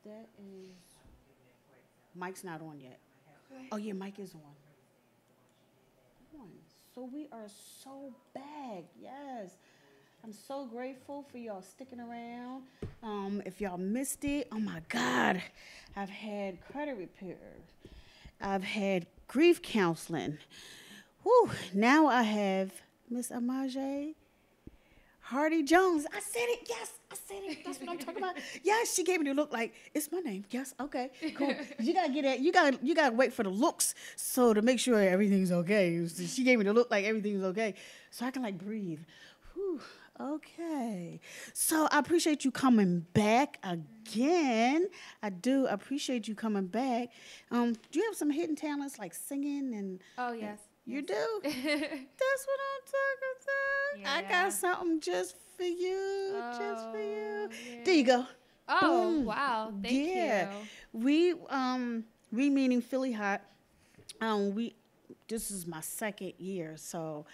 That is. Mike's not on yet. Okay. Oh, yeah, Mike is on. So we are so back. Yes. I'm so grateful for y'all sticking around. If y'all missed it, oh my God, I've had credit repair. I've had grief counseling. Whew, now I have Miss Amaje Hardy Jones. I said it. Yes, I said it. That's what I'm talking about. Yes, she gave me the look like it's my name. Yes, okay, cool. You gotta get that. You gotta wait for the looks so to make sure everything's okay. So she gave me the look like everything's okay, so I can like breathe. Whew, okay. So I appreciate you coming back again. I do appreciate you coming back. Do you have some hidden talents like singing and? Oh, yes. You Yes. do? That's what I'm talking about. I got Yeah. something just for you. Just for you. Oh, There you yeah. go. Oh, Boom. wow. Thank Yeah. you. We meaning Philly Hot. We this is my second year, so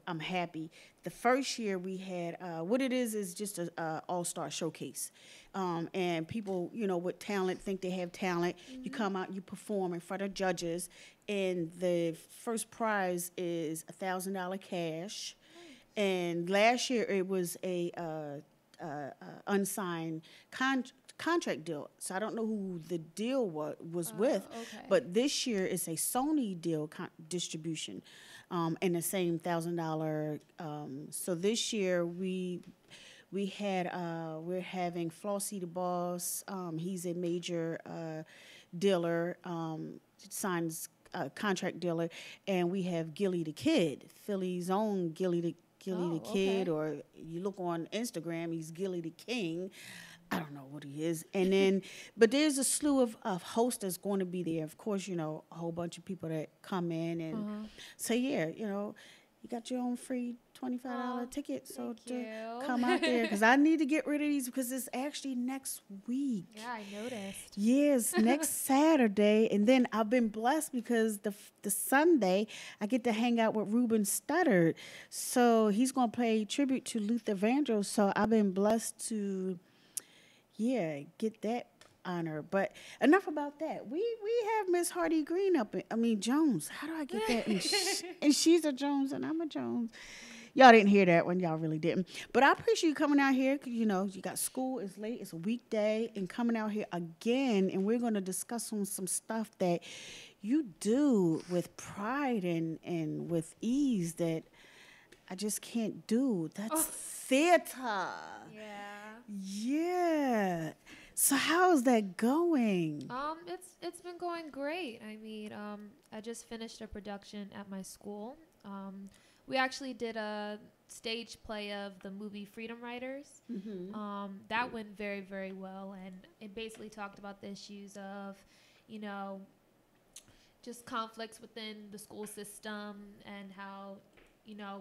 I'm happy. The first year we had what it is just a all star showcase, and people with talent think they have talent. You Hmm. come out, you perform in front of judges, and the first prize is $1,000 cash. Nice. And last year it was a unsigned contract deal. So I don't know who the deal was with, Okay. but this year it's a Sony deal distribution, and the same $1,000. So this year we had we're having Flossie the Boss. He's a major dealer, signs contract dealer, and we have Gilly the Kid, Philly's own Gilly the Oh, Kid, okay. or you look on Instagram, he's Gilly the King. I don't know what he is. And then, but there's a slew of hosts that's going to be there. Of course, a whole bunch of people that come in and Uh-huh. say, yeah, you got your own free $25 Oh, ticket. So thank to you. come out there, because I need to get rid of these because it's actually next week. Yeah, I noticed. Yes, next Saturday, and then I've been blessed because the Sunday I get to hang out with Ruben Studdard, so he's gonna play tribute to Luther Vandross. So I've been blessed to, yeah, get that honor. But enough about that. We have Miss Hardy Green up. I mean Jones. How do I get that? And she's a Jones and I'm a Jones. Y'all didn't hear that one. Y'all really didn't. But I appreciate you coming out here. 'Cause, you got school. It's late. It's a weekday, and coming out here again. And we're going to discuss on some stuff that you do with pride and with ease that I just can't do. That's Oh, theater. yeah. Yeah. So how's that going? It's been going great. I mean, I just finished a production at my school. We actually did a stage play of the movie Freedom Riders. Mm-hmm. That went very, very well, and it basically talked about the issues of, you know, just conflicts within the school system and how,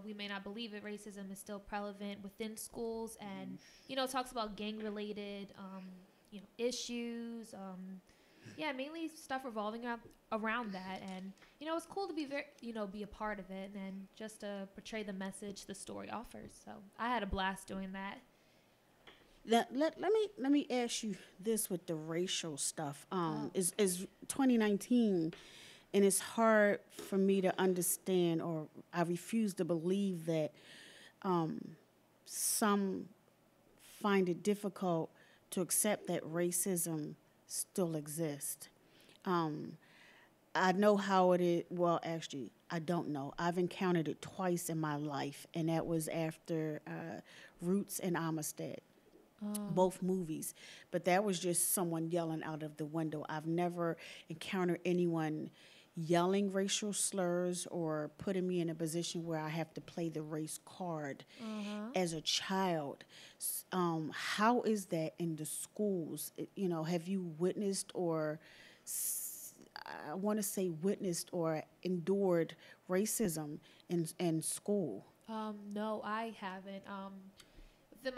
we may not believe it, racism is still prevalent within schools, and talks about gang related issues, yeah, mainly stuff revolving around that. And it's cool to be very, be a part of it and just to portray the message the story offers. So I had a blast doing that. Let me ask you this with the racial stuff. Oh. Is 2019, and it's hard for me to understand, or I refuse to believe that some find it difficult to accept that racism still exists. Um, I know how it is. Well, actually, I don't know. I've encountered it twice in my life, and that was after Roots and Amistad, Oh. both movies. But that was just someone yelling out of the window. I've never encountered anyone yelling racial slurs or putting me in a position where I have to play the race card Uh-huh. as a child. How is that in the schools? Have you witnessed or I want to say witnessed or endured racism in school? No, I haven't. Within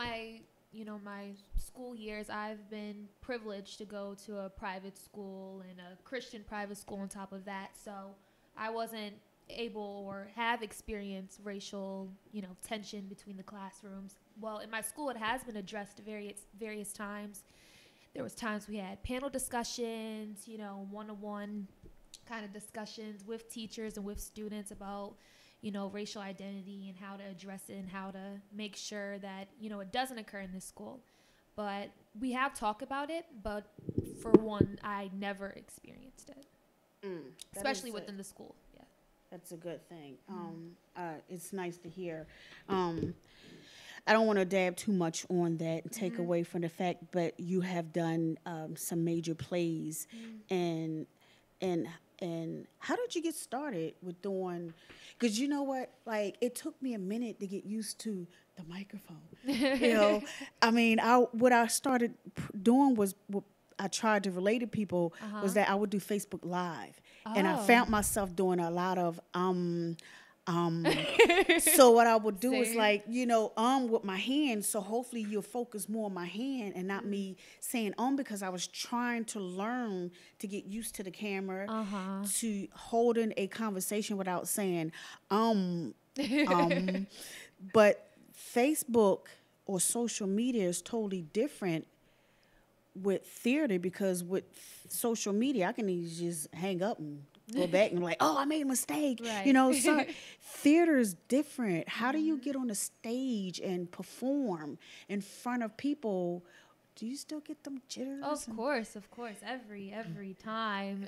my school years, I've been privileged to go to a private school and a Christian private school on top of that. So I wasn't able or have experienced racial, tension between the classrooms. Well, in my school, it has been addressed various times. There was times we had panel discussions, one-on-one kind of discussions with teachers and with students about, racial identity and how to address it and how to make sure that, it doesn't occur in this school. But we have talked about it, but for one, I never experienced it, especially within the school. Yeah, that's a good thing. It's nice to hear. I don't want to dab too much on that and take away from the fact, but you have done some major plays, and how did you get started with doing? Because you know what, like it took me a minute to get used to the microphone. I mean, what I started doing was what I tried to relate to people was that I would do Facebook Live, and I found myself doing a lot of so what I would do is like, with my hands. So hopefully you'll focus more on my hand and not me saying because I was trying to learn to get used to the camera, to holding a conversation without saying, But Facebook or social media is totally different with theater, because with social media, I can easily just hang up and go back and like, I made a mistake. Right. So theater is different. How do you get on the stage and perform in front of people? Do you still get them jitters? Of course, every time.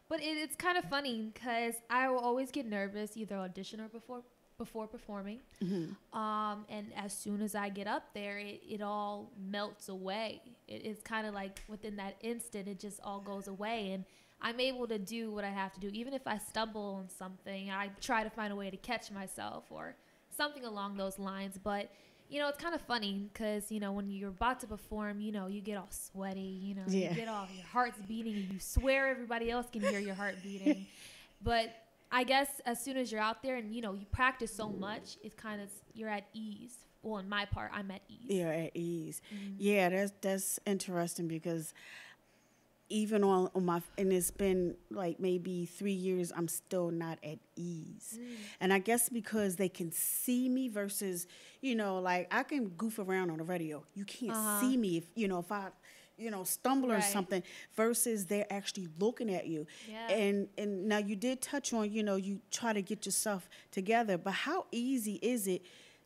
But it's kind of funny because I will always get nervous either audition or before performing. And as soon as I get up there, it all melts away. It's kind of like within that instant, it just all goes away. And I'm able to do what I have to do. Even if I stumble on something, I try to find a way to catch myself or something along those lines. But, it's kind of funny because, when you're about to perform, you get all sweaty, you get all, your heart's beating and you swear everybody else can hear your heart beating. But I guess as soon as you're out there and, you practice so much, it's kind of, you're at ease. Well, in my part, I'm at ease. You're at ease. Yeah, that's interesting because even on my, and it's been like maybe 3 years, I'm still not at ease. And I guess because they can see me versus, like I can goof around on the radio. You can't see me if I, stumble or something, versus they're actually looking at you. Yeah. And now you did touch on, you try to get yourself together, but how easy is it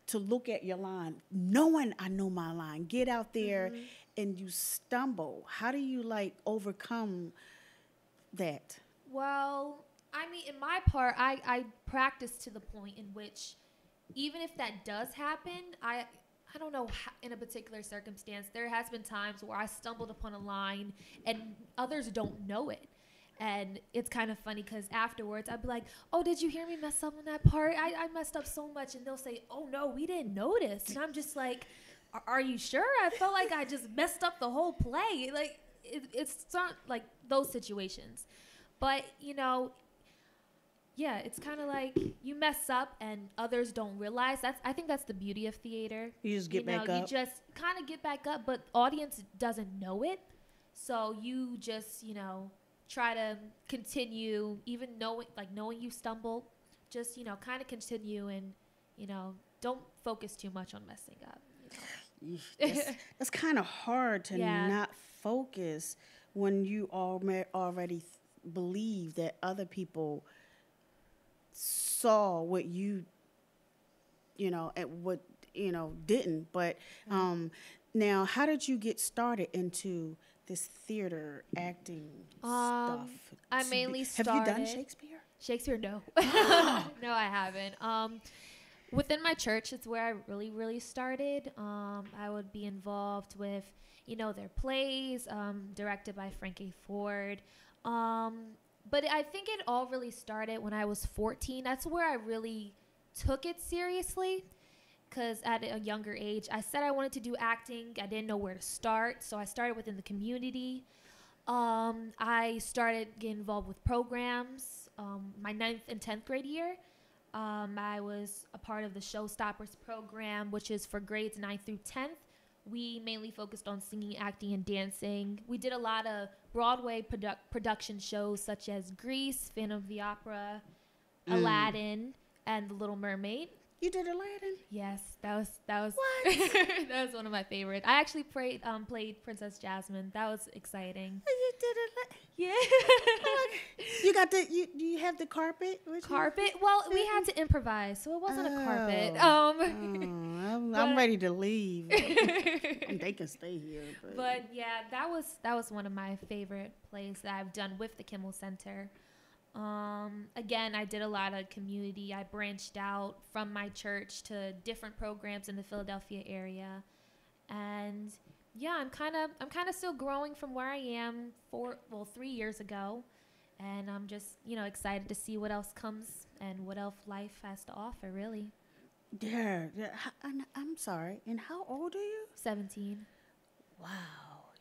to look at your line, knowing I know my line, get out there and you stumble? How do you overcome that? Well, I mean, in my part, I practice to the point in which even if that does happen, I don't know, in a particular circumstance, there has been times where I stumbled upon a line and others don't know it. And it's kind of funny because afterwards I'd be like, oh, did you hear me mess up on that part? I messed up so much. And they'll say, oh, no, we didn't notice. And I'm just like, are you sure? I felt like I just messed up the whole play. Like, it's not like those situations. But, yeah, it's kind of like you mess up and others don't realize. I think that's the beauty of theater. You just get back up. You just kind of get back up, but audience doesn't know it. So you just, try to continue, even knowing you stumble, just, kind of continue and, don't focus too much on messing up. That's kind of hard to not focus when you already believe that other people saw what you and what didn't. But now, how did you get started into this theater acting stuff? I mainly started. Have you done Shakespeare? Shakespeare, no. No, I haven't. Within my church, it's where I really, really started. I would be involved with, their plays, directed by Frankie Ford. But I think it all really started when I was 14. That's where I really took it seriously. Because at a younger age, I said I wanted to do acting. I didn't know where to start. So I started within the community. I started getting involved with programs. My 9th and 10th grade year, I was a part of the Showstoppers program, which is for grades 9th through 10th. We mainly focused on singing, acting, and dancing. We did a lot of Broadway production shows such as Grease, Phantom of the Opera, Aladdin, and The Little Mermaid. You did Aladdin? Yes, that was What? that was one of my favorites. I actually played Princess Jasmine. That was exciting. You did Aladdin? Yeah. You got the you have the carpet with you? Carpet. Well, we had to improvise, so it wasn't a carpet. I'm ready to leave. They can stay here, but yeah, that was one of my favorite plays that I've done with the Kimmel Center. Again, I did a lot of community. I branched out from my church to different programs in the Philadelphia area, and yeah, I'm kind of still growing from where I am 3 years ago, and I'm just excited to see what else comes and what else life has to offer. Really, yeah. I'm sorry. And how old are you? 17. Wow.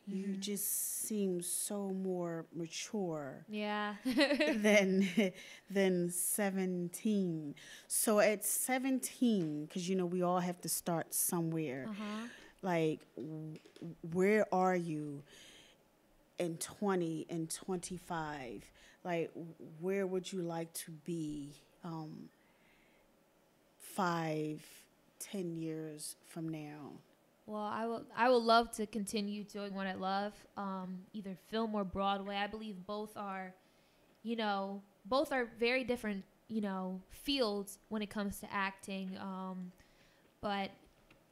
You just seem so more mature Yeah. than 17. So at 17, because we all have to start somewhere. Like, where are you in 20 and 25? Like, where would you like to be 5, 10 years from now? Well, I will love to continue doing what I love, either film or Broadway. I believe both are very different, fields when it comes to acting. But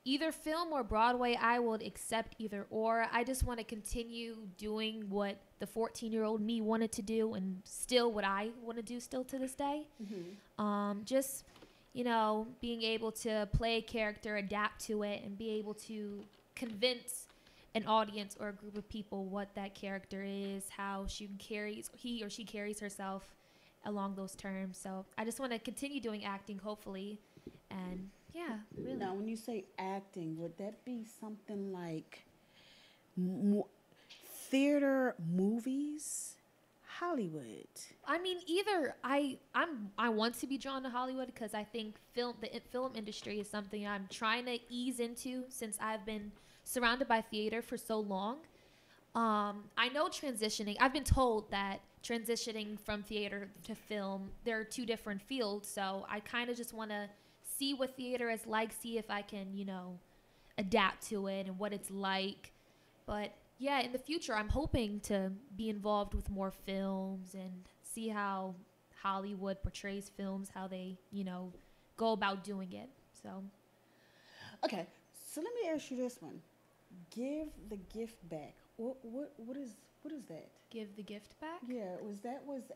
either film or Broadway, I would accept either or. I just want to continue doing what the 14-year-old me wanted to do, and still what I want to do still to this day. Just being able to play a character, adapt to it, and be able to convince an audience or a group of people what that character is, how he or she carries herself along those terms. So I just want to continue doing acting, hopefully, and yeah, really. Now, when you say acting, would that be something like mo- theater, movies, Hollywood? I mean, either I want to be drawn to Hollywood because I think the film industry is something I'm trying to ease into since I've been surrounded by theater for so long. I know transitioning. I've been told that transitioning from theater to film, there are two different fields. So I kind of just want to see what theater is like, see if I can, adapt to it and what it's like. But yeah, in the future, I'm hoping to be involved with more films and see how Hollywood portrays films, how they, go about doing it. So, Okay, so let me ask you this one: Give the gift back. What is that? give the gift back. Yeah, was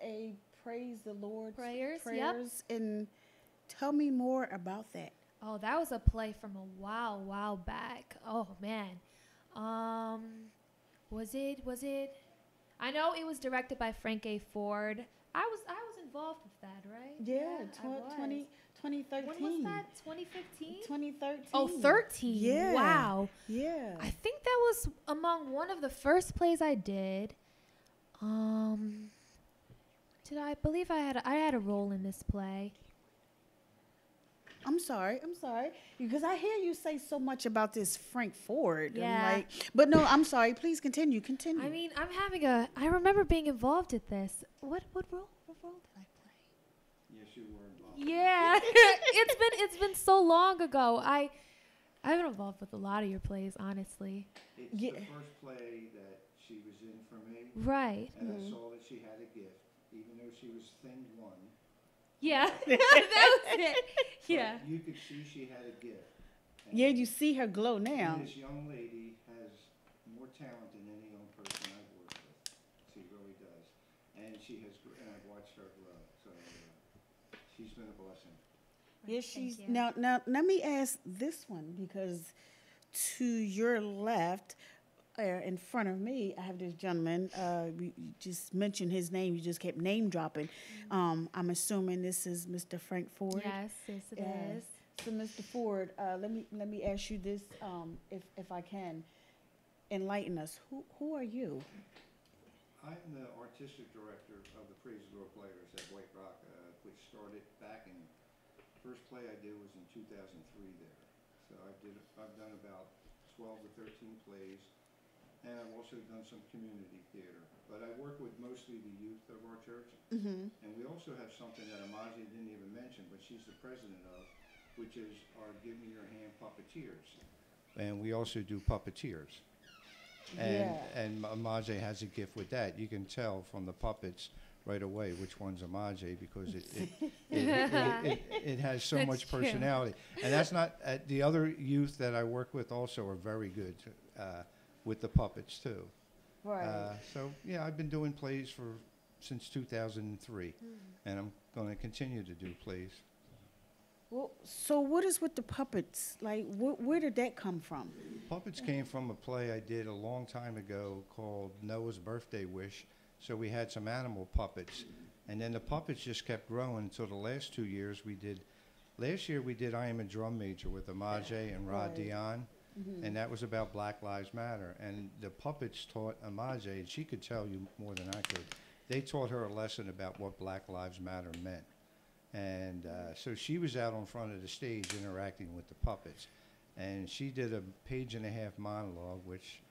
a praise the Lord Prayers. Yep. prayers, and tell me more about that. Oh, that was a play from a while back. Oh man. Was it? I know it was directed by Frank A. Ford. I was involved with that, right? Yeah, I was. 2013. When was that? 2015? 2013. Oh, 13. Yeah. Wow. Yeah. I think that was among one of the first plays I did. Did I believe I had a role in this play? I'm sorry, because I hear you say so much about this Frank Ford. Yeah. But no, I'm sorry. Please continue. I mean, I remember being involved with this. What role did I play? Yes, you were involved. Yeah. it's been so long ago. I've been involved with a lot of your plays, honestly. It's Yeah. the first play that she was in for me, Right. and I saw that she had a gift, even though she was thin one. Yeah. That was it. Yeah. But you could see she had a gift. And Yeah, you see her glow now. This young lady has more talent than any young person I've worked with. She really does. And I've watched her grow. So she's been a blessing. Yes, Thank she's you. now. Let me ask this one, because to your left, in front of me, I have this gentleman. You just mentioned his name. You just kept name dropping. I'm assuming this is Mr. Frank Ford. Yes, it is. So, Mr. Ford, let me ask you this, if I can, enlighten us. Who are you? I'm the artistic director of the Praise the Lord Players at White Rock, which started back in, first play I did was in 2003 there. So I've done about 12 to 13 plays, and I've also done some community theater. But I work with mostly the youth of our church, Mm-hmm. and we also have something that Amazi didn't even mention, but she's the president of, which is our Give Me Your Hand puppeteers. And we also do puppeteers. And Amaje has a gift with that. You can tell from the puppets right away which one's Amaje because it has so That's much true. personality. And that's not, the other youth that I work with also are very good with the puppets too. Right. So yeah, I've been doing plays since 2003, and I'm going to continue to do plays. Well, so what is with the puppets? Like, where did that come from? Puppets came from a play I did a long time ago called Noah's Birthday Wish. So we had some animal puppets, and then the puppets just kept growing until the last 2 years we did. Last year we did I Am a Drum Major with Amaje and Rod Right. Dion, and that was about Black Lives Matter. And the puppets taught Amaje, and she could tell you more than I could. They taught her a lesson about what Black Lives Matter meant. And so she was out on front of the stage interacting with the puppets. And she did a 1.5-page monologue, which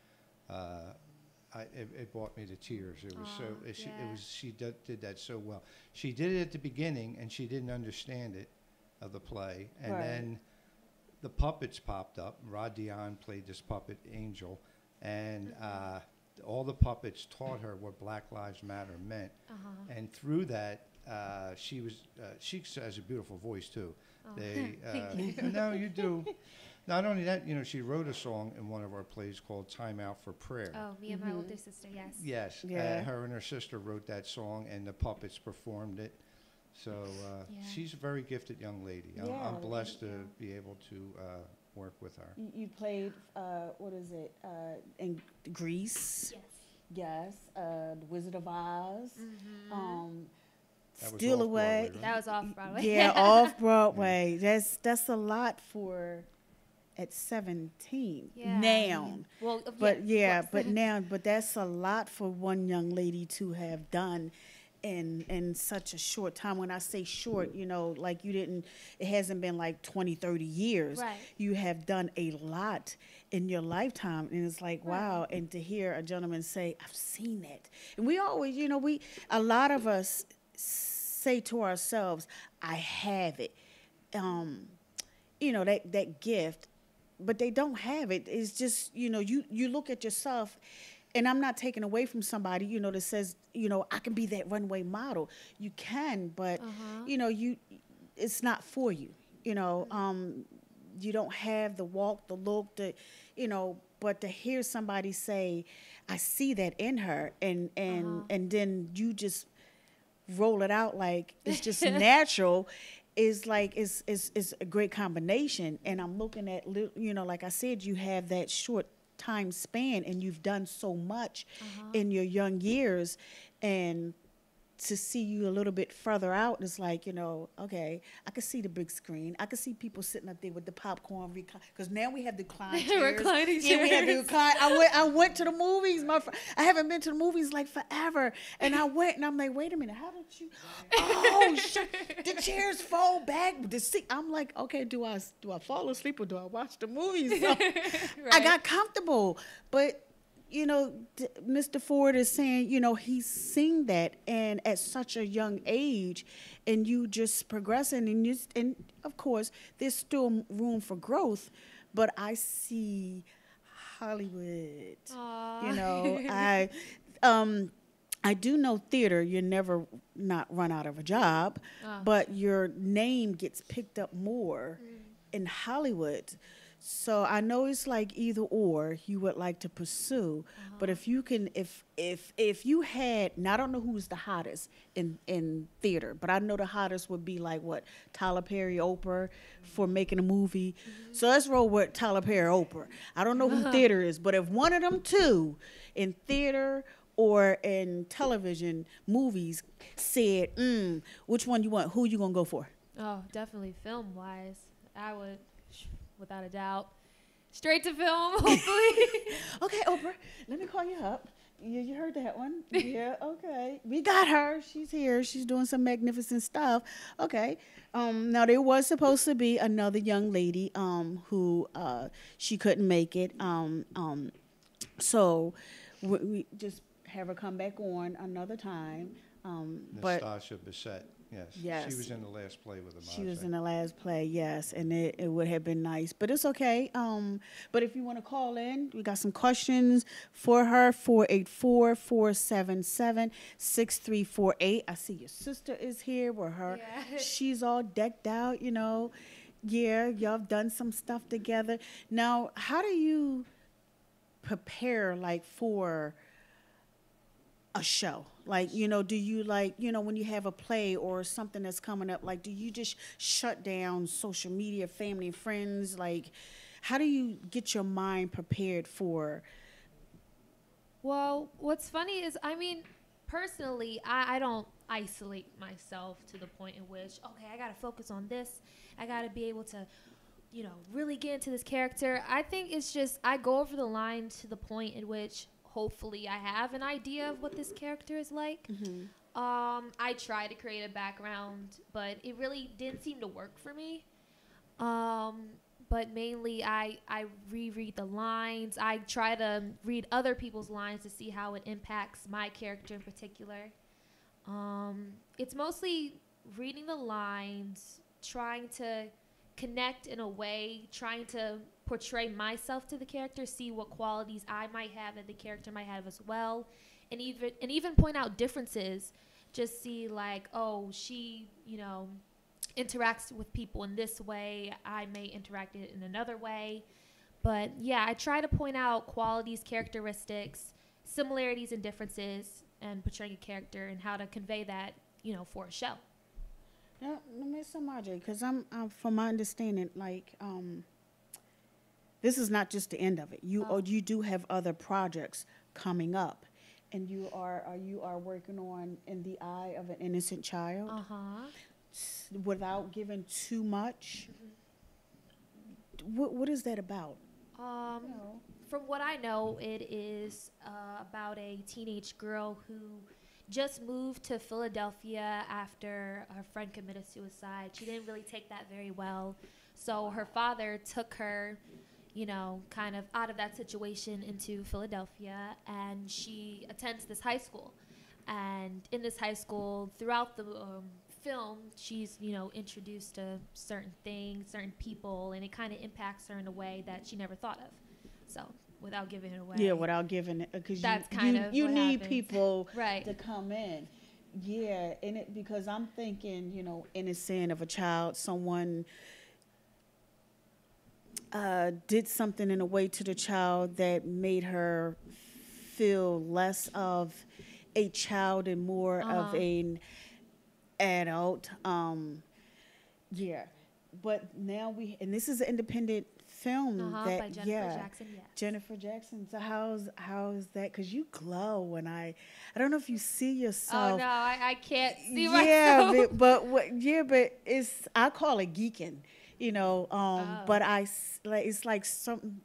it brought me to tears. It was she did that so well. She did it at the beginning, and she didn't understand it of the play. And then the puppets popped up. Rod Dion played this puppet, Angel. And all the puppets taught her what Black Lives Matter meant. And through that, she has a beautiful voice too. No, you do. Not only that, she wrote a song in one of our plays called "Time Out for Prayer." Oh, me and my older sister, yes. Yes, Yeah. her and her sister wrote that song, and the puppets performed it. So she's a very gifted young lady. I'm blessed to be able to work with her. You played, what is it, in Grease? Yes. Yes. The Wizard of Oz. That was Steal off Away. Broadway, right? That was off Broadway. Yeah, off Broadway. That's a lot for at 17 Yeah. now. Well, But of course. but that's a lot for one young lady to have done in such a short time. When I say short, like it hasn't been like 20, 30 years. Right. You have done a lot in your lifetime. And it's like, wow. And to hear a gentleman say, I've seen that. And we always, a lot of us say to ourselves, I have it. That gift, but they don't have it. It's just, you look at yourself, and I'm not taking away from somebody, that says, I can be that runway model. You can, but, it's not for you, you don't have the walk, the look, but to hear somebody say, I see that in her, and then you just roll it out like it's just natural, is like is a great combination. And I'm looking at, like I said, you have that short time span, and you've done so much in your young years, and to see you a little bit further out, it's like, okay, I can see the big screen. I can see people sitting up there with the popcorn because now we have the recline chairs. Reclining Yeah, we have the chairs. recline. I went to the movies. I haven't been to the movies like forever, and I went, and I'm like, wait a minute, how did you? Oh, shit, the chairs fall back. The seat. I'm like, okay, do I fall asleep or do I watch the movies? So I got comfortable, but. Mr. Ford is saying, he's seen that, and at such a young age, and you just progressing, and of course, there's still room for growth, but I see Hollywood. Aww. I do know theater, you never not run out of a job, but your name gets picked up more in Hollywood. So I know it's like either or you would like to pursue, but if you can, if you had, and I don't know who's the hottest in theater, but I know the hottest would be like what, Tyler Perry, Oprah, for making a movie. So let's roll with Tyler Perry, Oprah. I don't know who theater is, but if one of them two in theater or in television movies said, which one you want, who you gonna go for? Oh, definitely film wise. I would, without a doubt, straight to film, hopefully. Okay, Oprah, let me call you up. You heard that one? Yeah, okay. We got her. She's here. She's doing some magnificent stuff. Okay. Now, there was supposed to be another young lady who she couldn't make it. So we just have her come back on another time. But Nastasha Bissett. Yes. Yes. She was in the last play with Amaze. She was in the last play, yes, and it would have been nice, but it's okay. But if you want to call in, we got some questions for her. 484-477-6348. I see your sister is here with her. Yeah. She's all decked out, you know. Yeah, y'all have done some stuff together. Now, how do you prepare like for a show? Like, you know, do you like, you know, when you have a play or something that's coming up, like, do you just shut down social media, family and friends? Like, how do you get your mind prepared for? Well, what's funny is, I mean, personally, I don't isolate myself to the point in which, okay, I got to focus on this. I got to be able to, you know, really get into this character. I think it's just, I go over the line to the point in which hopefully I have an idea of what this character is like. Mm-hmm. I try to create a background, but it really didn't seem to work for me. But mainly I reread the lines. I try to read other people's lines to see how it impacts my character in particular. It's mostly reading the lines, trying to connect in a way, trying to portray myself to the character, see what qualities I might have that the character might have as well, and even point out differences. Just see like, oh, she, you know, interacts with people in this way, I may interact it in another way. But yeah, I try to point out qualities, characteristics, similarities and differences, and portraying a character and how to convey that, you know, for a show. Now, Miss Marjorie, because I'm from my understanding, like, this is not just the end of it. You do have other projects coming up, and you are working on In the Eye of an Innocent Child. Without giving too much. What is that about? From what I know, it is about a teenage girl who just moved to Philadelphia after her friend committed suicide. She didn't really take that very well. So her father took her, you know, kind of out of that situation into Philadelphia, and she attends this high school. And in this high school, throughout the film, she's, you know, introduced to certain things, certain people, and it kind of impacts her in a way that she never thought of. So, without giving it away. Yeah, without giving it, because that's kind of you what need happens. people Right. to come in. Yeah, and it because I'm thinking, you know, innocent of a child, someone did something in a way to the child that made her feel less of a child and more of an adult. Yeah, but now and this is an independent film that by Jennifer Jackson. Yes. Jennifer Jackson. So how's that? Because you glow when I don't know if you see yourself. Oh no, I can't see yeah, myself. but it's I call it geeking, you know. But it's like certain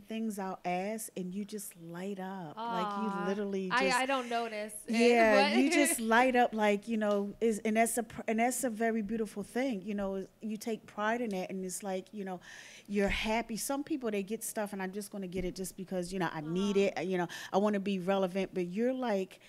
things I'll ask and you just light up. Like you literally just I don't notice. Yeah, you just light up like, you know, and that's a very beautiful thing. You know, you take pride in that, and it's like, you know, you're happy. Some people, they get stuff and I'm just going to get it just because, you know, I need it. You know, I want to be relevant, but you're like,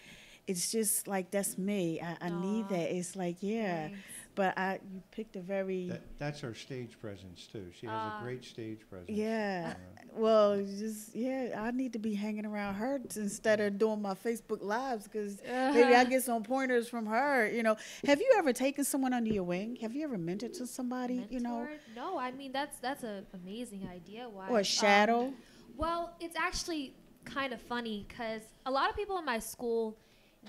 it's just like, that's me. I need that. It's like, yeah. Thanks. But you picked a very... That's her stage presence, too. She has a great stage presence. Yeah. Well, I need to be hanging around her instead of doing my Facebook Lives, because maybe I get some pointers from her, you know. Have you ever taken someone under your wing? Have you ever mentored to somebody, you know? No, I mean, that's an amazing idea. Why? Or a shadow? Well, it's actually kind of funny because a lot of people in my school,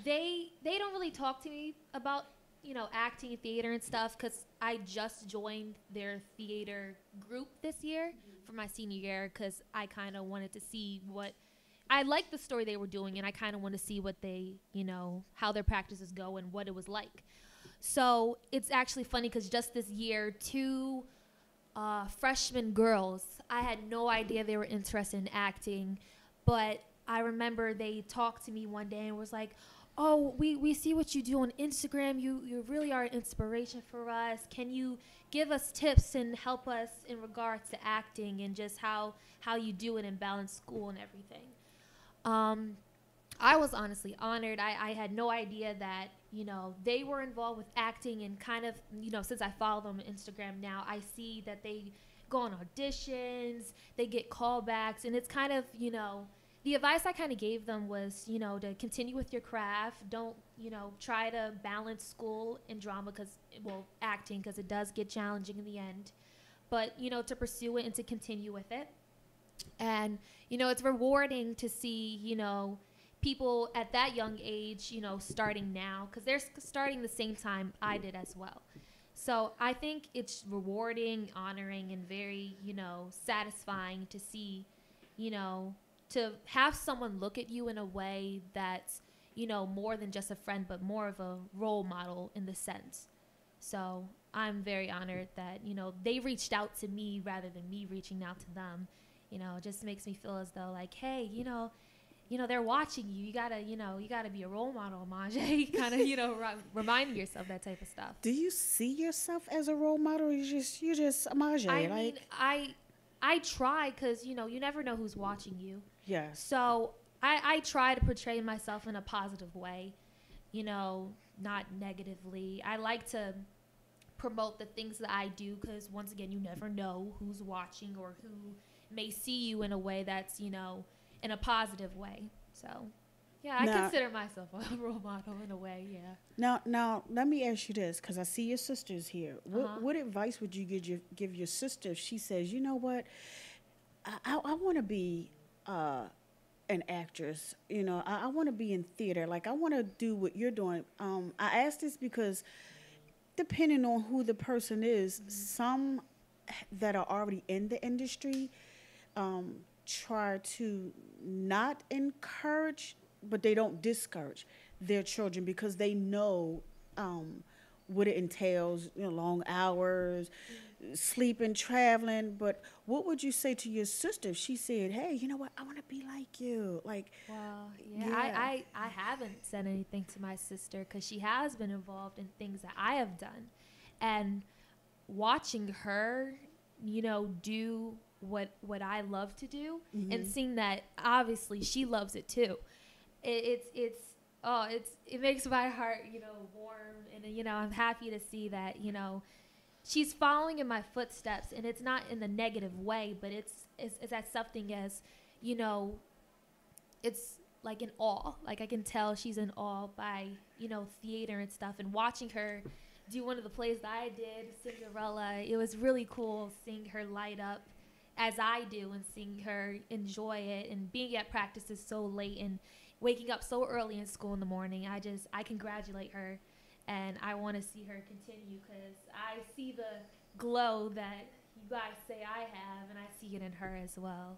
they don't really talk to me about, you know, acting and theater and stuff, because I just joined their theater group this year for my senior year, because I kind of wanted to see what I liked the story they were doing, and I kind of want to see what they, you know, how their practices go and what it was like. So it's actually funny because just this year, two freshman girls, I had no idea they were interested in acting, but I remember they talked to me one day and was like, oh, we see what you do on Instagram. You really are an inspiration for us. Can you give us tips and help us in regards to acting and just how you do it and balance school and everything? I was honestly honored. I had no idea that, they were involved with acting, and kind of, since I follow them on Instagram now, I see that they go on auditions, they get callbacks, and it's kind of, the advice I kind of gave them was, to continue with your craft. Don't, try to balance school and drama acting, because it does get challenging in the end. But, to pursue it and to continue with it. And, it's rewarding to see, people at that young age, starting now, because they're starting the same time I did as well. So I think it's rewarding, honoring, and very, satisfying to see, to have someone look at you in a way that's, more than just a friend, but more of a role model in the sense. So I'm very honored that, they reached out to me rather than me reaching out to them. It just makes me feel as though, like, hey, they're watching you. You gotta be a role model, Manje. kind of, reminding yourself that type of stuff. Do you see yourself as a role model, or you just Manje? I mean, I try, because, you never know who's watching you. Yes. So I try to portray myself in a positive way, not negatively. I like to promote the things that I do, because, once again, you never know who's watching or who may see you in a way that's, in a positive way. So, yeah, I consider myself a role model in a way, yeah. Now, let me ask you this, because I see your sister's here. What advice would you give your sister if she says, you know what, I want to be an actress, I want to be in theater, like I want to do what you're doing. I ask this because depending on who the person is, some that are already in the industry try to not encourage, but they don't discourage their children, because they know what it entails, long hours, sleeping, traveling. But what would you say to your sister if she said, hey, you know what, I want to be like you? Like, well, yeah. I haven't said anything to my sister, because she has been involved in things that I have done. And watching her, do what I love to do, and seeing that obviously she loves it too. It makes my heart, warm, and I'm happy to see that, she's following in my footsteps, and it's not in the negative way, but it's as something as, it's like in awe. Like, I can tell she's in awe by, theater and stuff, and watching her do one of the plays that I did, Cinderella. It was really cool seeing her light up as I do, and seeing her enjoy it, and being at practices so late and waking up so early in school in the morning. I congratulate her, and I want to see her continue, because I see the glow that you guys say I have, and I see it in her as well.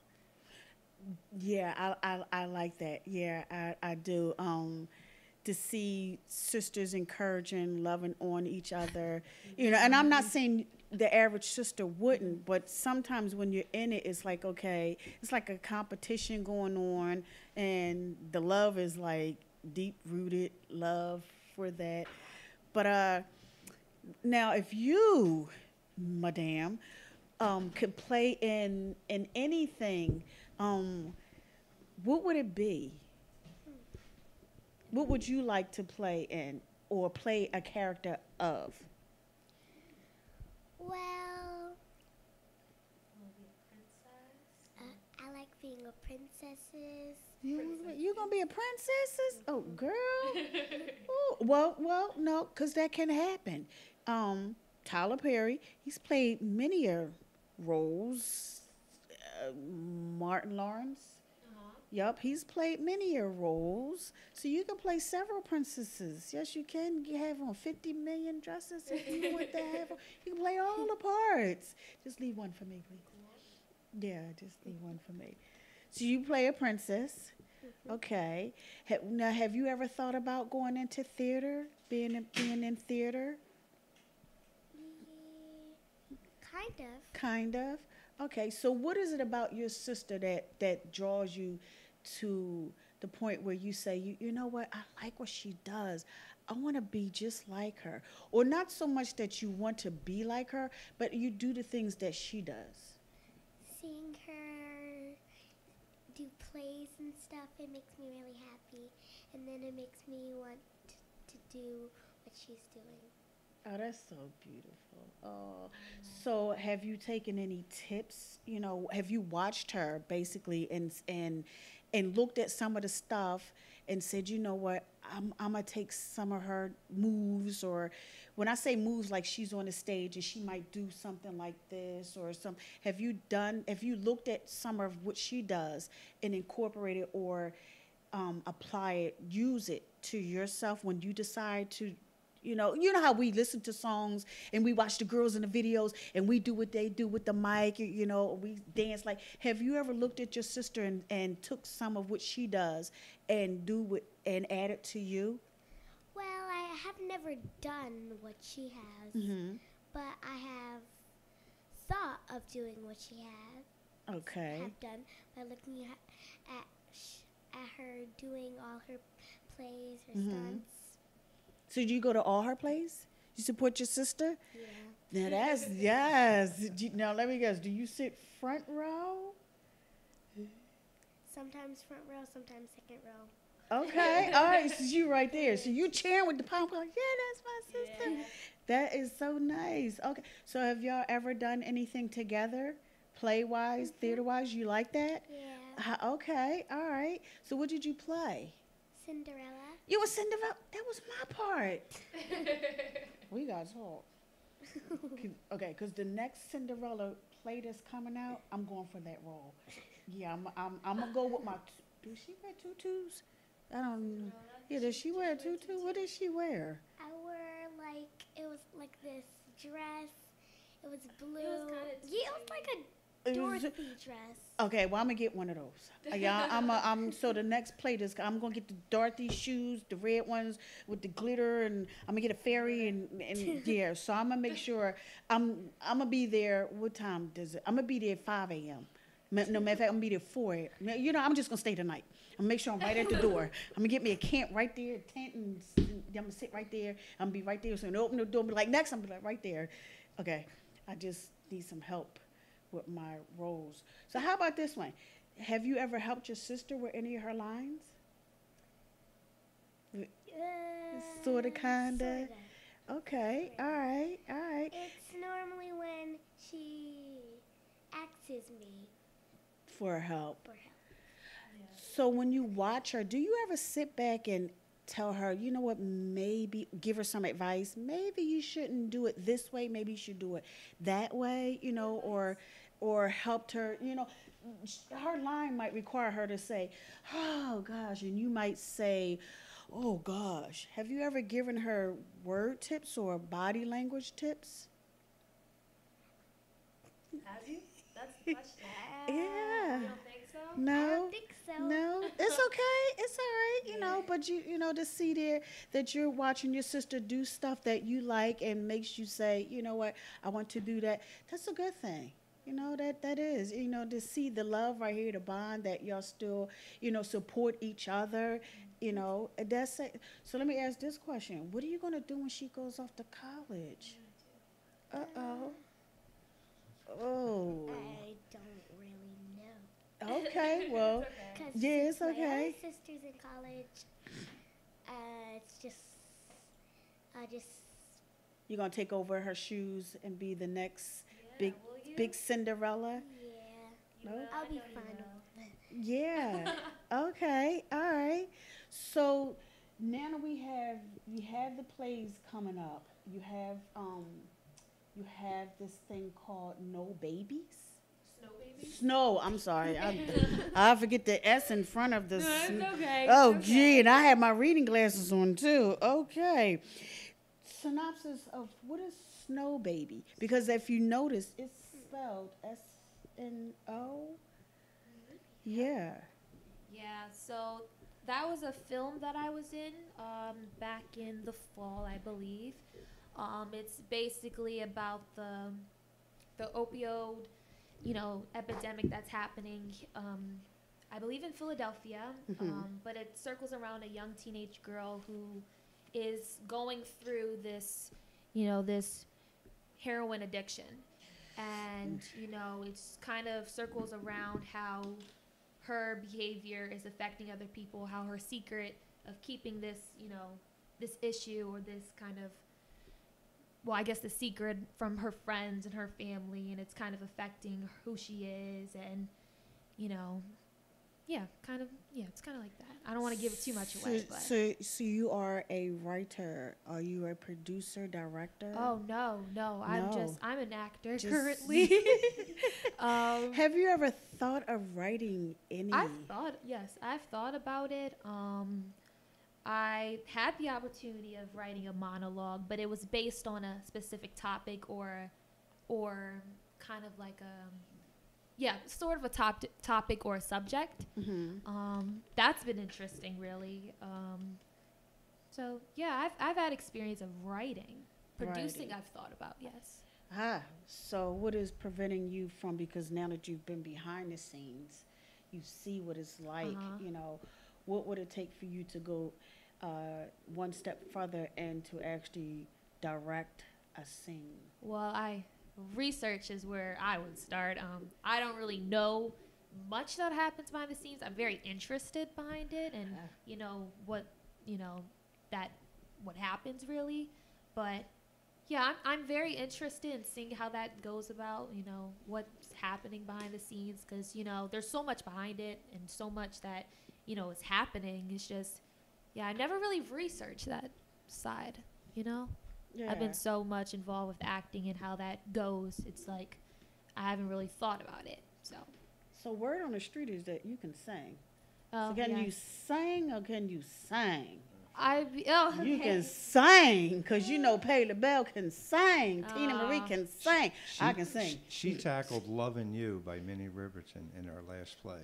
Yeah, I like that. Yeah, I do. To see sisters encouraging, loving on each other, and I'm not saying the average sister wouldn't, but sometimes when you're in it, it's like, okay, it's like a competition going on, and the love is like deep-rooted love for that. But now, if you, madame, could play in anything, what would it be? What would you like to play in, or play a character of? Well, I like being a princess. You gonna be a princess? Oh, girl. Ooh, well, no, because that can happen. Tyler Perry, he's played many roles. Martin Lawrence. Yep, he's played many roles. So you can play several princesses. Yes, you can. You have on 50 million dresses if you want to have them. You can play all the parts. Just leave one for me, please. Yeah, just leave one for me. So you play a princess. Okay. Now, have you ever thought about going into theater, being in theater? Kind of. Kind of. Okay, so what is it about your sister that draws you to the point where you say, you know what, I like what she does. I want to be just like her. Or not so much that you want to be like her, but you do the things that she does. Seeing her do plays and stuff, it makes me really happy. And then it makes me want to do what she's doing. Oh, that's so beautiful. Oh, so have you taken any tips? Have you watched her basically and looked at some of the stuff and said, you know what, I'm gonna take some of her moves, or when I say moves, like she's on the stage and she might do something like this or some. Have you looked at some of what she does and incorporated or apply it, use it to yourself when you decide to, you know how we listen to songs and we watch the girls in the videos and we do what they do with the mic, we dance like. Have you ever looked at your sister and took some of what she does and and add it to you? Well, I have never done what she has, Mm-hmm. but I have thought of doing what she has Okay. have done by looking at, at her doing all her plays, her stunts. So do you go to all her plays? You support your sister? Yeah. Now that's yes. Now let me guess. Do you sit front row? Sometimes front row, sometimes second row. Okay, all right, so you right there. So you cheering with the pom pom. Yeah, that's my sister. Yeah. That is so nice. Okay, so have y'all ever done anything together, play wise, theater wise? You like that? Yeah. Okay, all right. So what did you play? Cinderella. You were Cinderella. That was my part. We got talk. Okay, because the next Cinderella play that's coming out, I'm going for that role. Yeah, I'm gonna go with my. Do she wear tutus? I don't know. Yeah, does she wear a tutu? What does she wear? I wore it was like this dress. It was blue. It was kinda yeah, it was like a It was- Dorothy dress. Okay, well I'm gonna get one of those. Yeah, I'm so the next play this I'm gonna get the Dorothy shoes, the red ones with the glitter, and I'm gonna get a fairy and yeah. So I'm gonna make sure I'm gonna be there. What time does it? I'm gonna be there at 5 a.m. No matter of fact, I'm gonna be there 4 a.m. I'm just gonna stay tonight. I'm gonna make sure I'm right at the door. I'm gonna get me a camp right there, a tent, and I'm gonna sit right there. I'm gonna be right there. So when they open the door, be like next. I'm gonna be like right there. Okay, I just need some help with my roles. So how about this one? Have you ever helped your sister with any of her lines? Sorta, kinda. Sorta. Okay, all right, all right. It's normally when she asks me For help. for help. So when you watch her, do you ever sit back and tell her, you know what, maybe give her some advice? Maybe you shouldn't do it this way. Maybe you should do it that way, or helped her, her line might require her to say, oh gosh, and you might say, oh gosh. Have you ever given her word tips or body language tips? Have you? That's the question. Yeah. You don't think so? I No. don't think so. No, it's okay. It's all right, but to see there that you're watching your sister do stuff that you like and makes you say, you know what, I want to do that. That's a good thing. That is, to see the love right here, the bond that y'all still, support each other, that's it. So let me ask this question. What are you going to do when she goes off to college? Uh-oh. Oh. I don't really know. Okay, well, It's okay. 'Cause yeah, since it's my okay. other sister's in college, it's just, I just, you're going to take over her shoes and be the next Yeah, will you? big Cinderella? yeah. You No? will? I'll I be know you fine will. with that. Yeah. Okay. All right. So now that we have the plays coming up. You have this thing called No Babies. Snow baby? Snow. I'm sorry. I forget the S in front of the. No, it's okay. Oh, It's gee, okay. and I had my reading glasses on too. Okay. Synopsis of what is Snow Baby? Because if you notice, it's spelled SNO. Yeah. Yeah, so that was a film that I was in back in the fall, I believe. It's basically about the opioid, epidemic that's happening. I believe in Philadelphia, but it circles around a young teenage girl who is going through this, this heroin addiction, and it's kind of circles around how her behavior is affecting other people, how her secret of keeping this, this issue or this kind of, well, I guess the secret from her friends and her family, and it's kind of affecting who she is, and, it's kind of like that. I don't want to give it too much away, but. So you are a writer. Are you a producer, director? Oh, no. I'm an actor Just- currently. Have you ever thought of writing any? I've thought about it. I had the opportunity of writing a monologue, but it was based on a specific topic or kind of like sort of a topic or a subject. Mm-hmm. That's been interesting, really. So yeah, I've had experience of writing. Producing, Writing. I've thought about, yes. So what is preventing you from, because now that you've been behind the scenes, you see what it's like, what would it take for you to go one step further and to actually direct a scene? Well, research is where I would start. I don't really know much that happens behind the scenes. I'm very interested behind it, and what happens really. But yeah, I'm very interested in seeing how that goes about. What's happening behind the scenes, because there's so much behind it and so much that is happening. It's just, I never really researched that side. Yeah. I've been so much involved with acting and how that goes. It's like I haven't really thought about it. So word on the street is that you can sing. So Can you sing or can you sing? You can sing, because Patti LaBelle can sing. Tina Marie can sing. I can sing. She tackled Lovin' You by Minnie Riperton in her last play.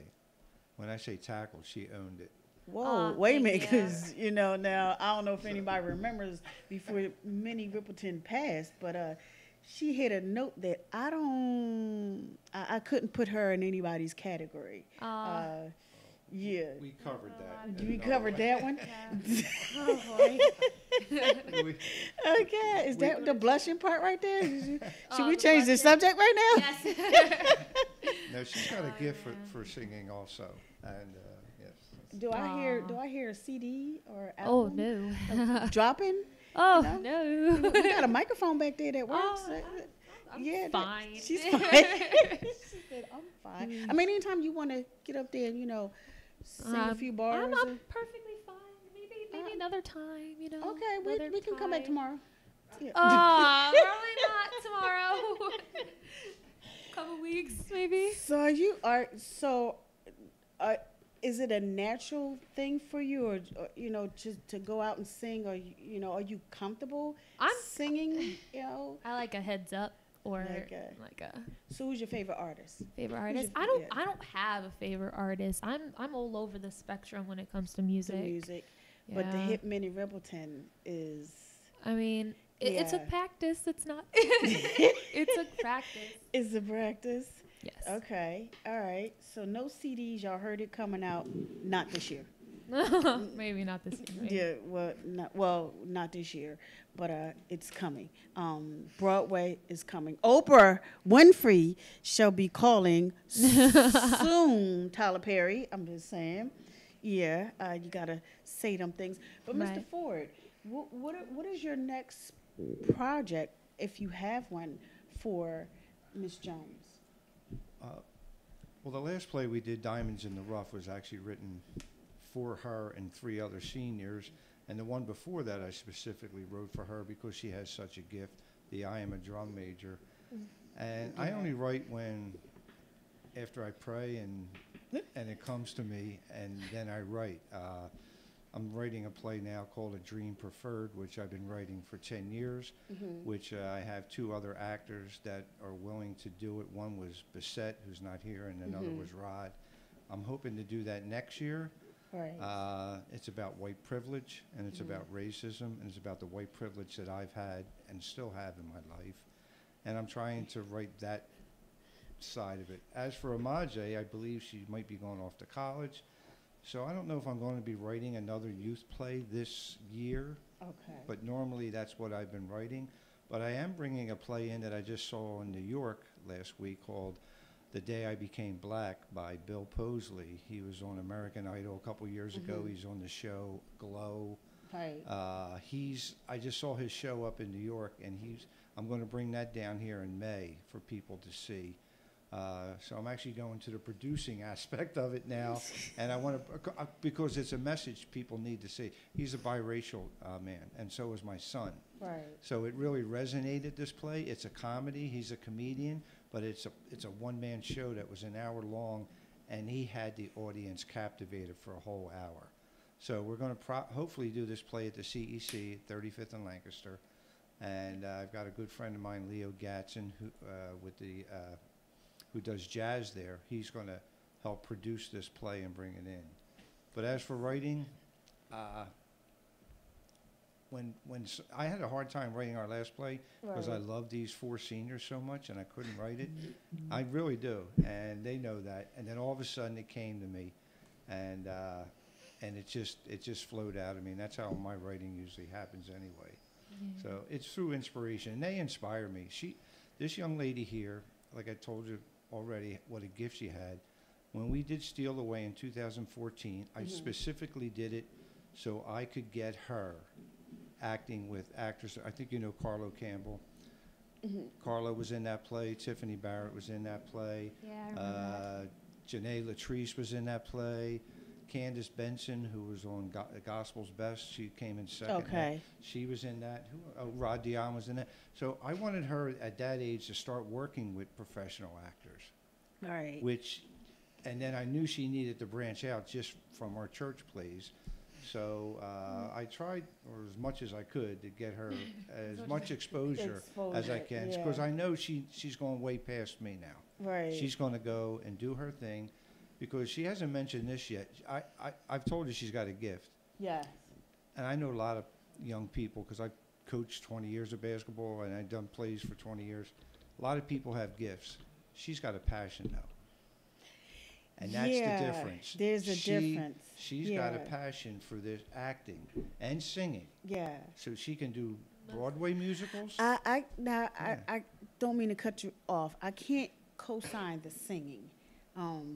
When I say tackled, she owned it. Whoa, wait a minute, because, now, I don't know if anybody remembers before Minnie Riperton passed, but she hit a note that I couldn't put her in anybody's category. Yeah. We covered that. We covered that one? Oh, boy. Okay, is that the blushing part right there? Should we the change the blushing. subject right now? Yes. No, she's got a gift for singing also, and yes. Do I hear a CD or Oh, album no. dropping? Oh, No. no. We got a microphone back there that works. I'm Yeah, fine. She's fine. She said, I'm fine. I mean, anytime you want to get up there and, sing a few bars. I'm perfectly fine. Maybe another time, Okay, we can come back tomorrow. Yeah. Probably not tomorrow. Couple weeks, maybe. Is it a natural thing for you, or just to go out and sing, or are you comfortable singing? I like a heads up or like a So who's your favorite artist? favorite artist. I don't have a favorite artist. I'm all over the spectrum when it comes to music. But the Yeah. hit Minnie Riperton is. I mean, it's a Yeah. practice. It's not. It's a practice. Is the practice? Yes. Okay, all right. So no CDs. Y'all heard it coming out, not this year. Maybe not this year. Yeah, not this year, but it's coming. Broadway is coming. Oprah Winfrey shall be calling soon. Tyler Perry, I'm just saying. Yeah, you gotta say them things. But Mr. Right. Ford, what is your next project, if you have one, for Miss Jones? Well, the last play we did, Diamonds in the Rough, was actually written for her and 3 other seniors. And the one before that I specifically wrote for her because she has such a gift, the I Am a Drum Major. And I only write after I pray and it comes to me, and then I write. I'm writing a play now called A Dream Preferred, which I've been writing for 10 years, which I have 2 other actors that are willing to do it. One was Bissette, who's not here, and another was Rod. I'm hoping to do that next year. Right. It's about white privilege, and it's about racism, and it's about the white privilege that I've had and still have in my life. And I'm trying to write that side of it. As for Amaje, I believe she might be going off to college. So I don't know if I'm going to be writing another youth play this year, Okay. but normally that's what I've been writing. But I am bringing a play in that I just saw in New York last week called The Day I Became Black by Bill Posley. He was on American Idol a couple years ago. He's on the show Glow. Right. I just saw his show up in New York, and I'm going to bring that down here in May for people to see. So I'm actually going to the producing aspect of it now, and I want to, because it's a message people need to see. He's a biracial man, and so is my son. Right. So it really resonated, this play. It's a comedy. He's a comedian, but it's a one-man show that was an hour long, and he had the audience captivated for a whole hour. So we're going to hopefully do this play at the CEC at 35th and Lancaster, and I've got a good friend of mine, Leo Gatson, who does jazz there. He's going to help produce this play and bring it in. But as for writing, I had a hard time writing our last play because I love these four seniors so much and I couldn't write it. I really do, and they know that. And then all of a sudden it came to me, and it just flowed out of me. And that's how my writing usually happens anyway. So it's through inspiration, and they inspire me. This young lady here, like I told you already, what a gift she had. When we did Steal Away in 2014, I specifically did it so I could get her acting with actors. I think you know Carlo Campbell. Carlo was in that play. Tiffany Barrett was in that play. Yeah, I remember Janae Latrice was in that play. Candace Benson, who was on Gospel's Best, she came in second. Okay. She was in that. Rod Dion was in that. So I wanted her at that age to start working with professional actors. Right. And then I knew she needed to branch out just from our church plays. So I tried, or as much as I could, to get her as much exposure as I can, because I know she's going way past me now. Right. She's going to go and do her thing, because she hasn't mentioned this yet. I've told her she's got a gift. Yeah. And I know a lot of young people, because I've coached 20 years of basketball and I've done plays for 20 years. A lot of people have gifts. She's got a passion, though. And that's the difference. There's a difference. She's got a passion for this acting and singing. Yeah. So she can do Broadway musicals. I don't mean to cut you off. I can't co-sign the singing.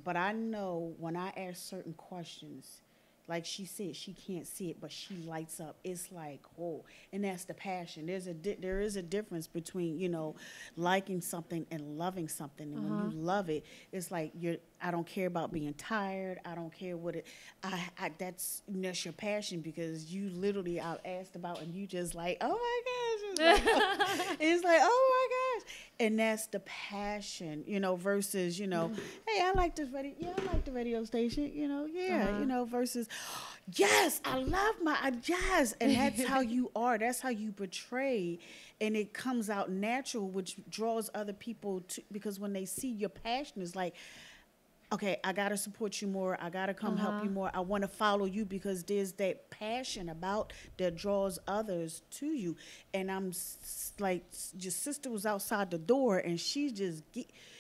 But I know when I ask certain questions, like she said, she can't see it, but she lights up. It's like, oh, and that's the passion. There is a difference between, liking something and loving something. And when you love it, it's like I don't care about being tired. I don't care what that's your passion, because you literally I asked about and you just like, oh my gosh. It's like, oh my gosh. And that's the passion, versus, hey, I like this radio. Yeah, I like the radio station, versus, yes, I love my jazz. And that's how you are. That's how you portray. And it comes out natural, which draws other people to, because when they see your passion, it's like, okay, I got to support you more. I got to come help you more. I want to follow you, because there's that passion about that draws others to you. And I'm like, your sister was outside the door and she's just,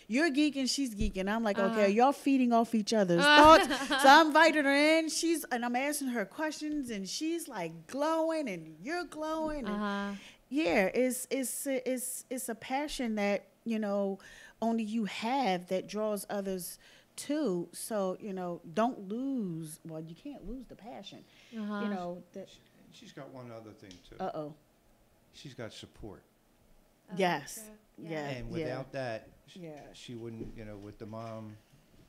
you're geeking, she's geeking. I'm like, okay, y'all feeding off each other's thoughts. So I invited her in. And I'm asking her questions and she's like glowing and you're glowing. And yeah, it's a passion that, only you have, that draws others too. So, don't lose. Well, you can't lose the passion. She's got one other thing too. Uh-oh. She's got support. Yes. Yeah. And without that, she wouldn't, with the mom,